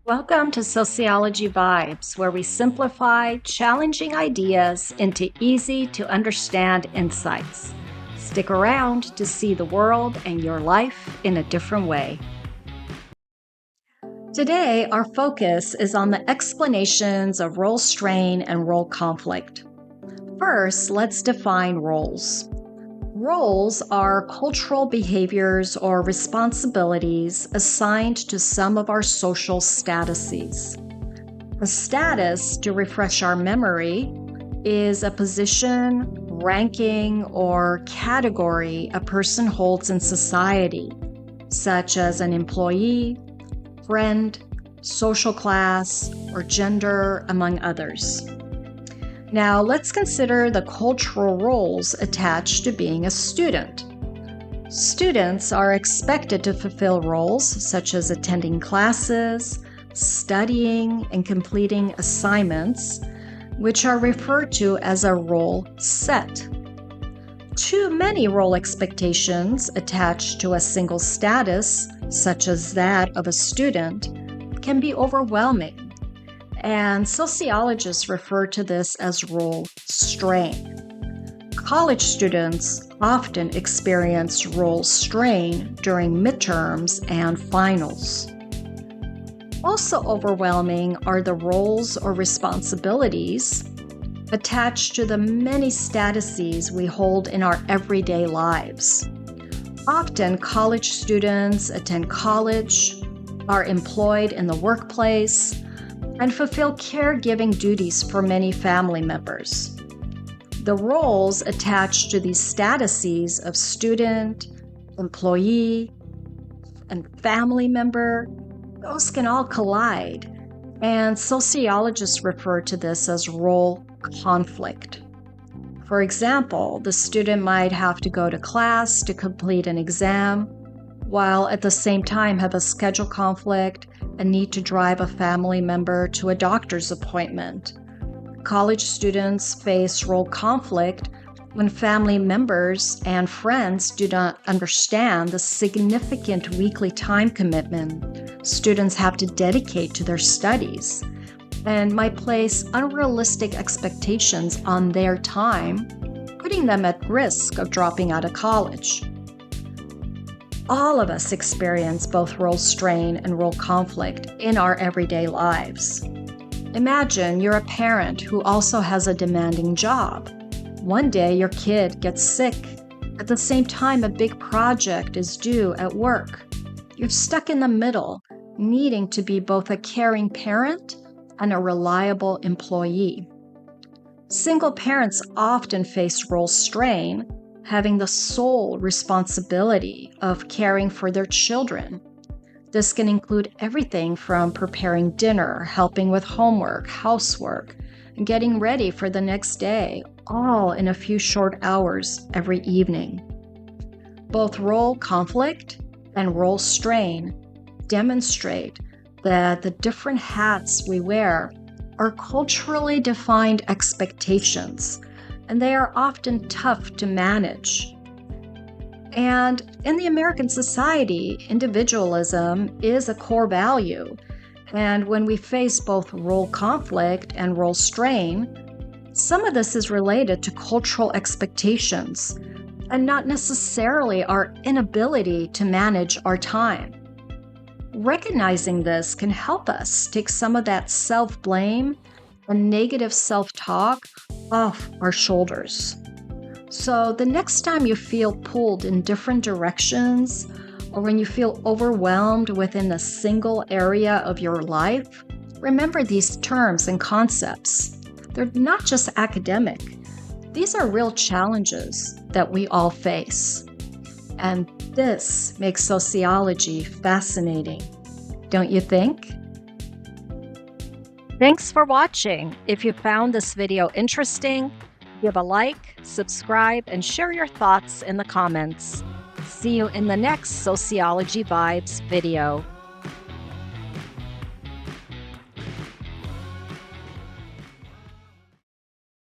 Welcome to Sociology Vibes, where we simplify challenging ideas into easy to understand insights. Stick around to see the world and your life in a different way. Today, our focus is on the explanations of role strain and role conflict. First, let's define roles. Roles are cultural behaviors or responsibilities assigned to some of our social statuses. A status, to refresh our memory, is a position, ranking, or category a person holds in society, such as an employee, friend, social class, or gender, among others. Now, let's consider the cultural roles attached to being a student. Students are expected to fulfill roles such as attending classes, studying, and completing assignments, which are referred to as a role set. Too many role expectations attached to a single status, such as that of a student, can be overwhelming. And sociologists refer to this as role strain. College students often experience role strain during midterms and finals. Also overwhelming are the roles or responsibilities attached to the many statuses we hold in our everyday lives. Often, college students attend college, are employed in the workplace, and fulfill caregiving duties for many family members. The roles attached to these statuses of student, employee, and family member, those can all collide, and sociologists refer to this as role conflict. For example, the student might have to go to class to complete an exam, while at the same time have a schedule conflict and need to drive a family member to a doctor's appointment. College students face role conflict when family members and friends do not understand the significant weekly time commitment students have to dedicate to their studies and might place unrealistic expectations on their time, putting them at risk of dropping out of college. All of us experience both role strain and role conflict in our everyday lives. Imagine you're a parent who also has a demanding job. One day your kid gets sick. At the same time, a big project is due at work. You're stuck in the middle, needing to be both a caring parent and a reliable employee. Single parents often face role strain, having the sole responsibility of caring for their children. This can include everything from preparing dinner, helping with homework, housework, and getting ready for the next day, all in a few short hours every evening. Both role conflict and role strain demonstrate that the different hats we wear are culturally defined expectations, and they are often tough to manage. And in the American society, individualism is a core value. And when we face both role conflict and role strain, some of this is related to cultural expectations and not necessarily our inability to manage our time. Recognizing this can help us take some of that self-blame and negative self-talk off our shoulders. So the next time you feel pulled in different directions, or when you feel overwhelmed within a single area of your life, remember these terms and concepts. They're not just academic. These are real challenges that we all face. And this makes sociology fascinating, don't you think? Thanks for watching. If you found this video interesting, give a like, subscribe, and share your thoughts in the comments. See you in the next Sociology Vibes video.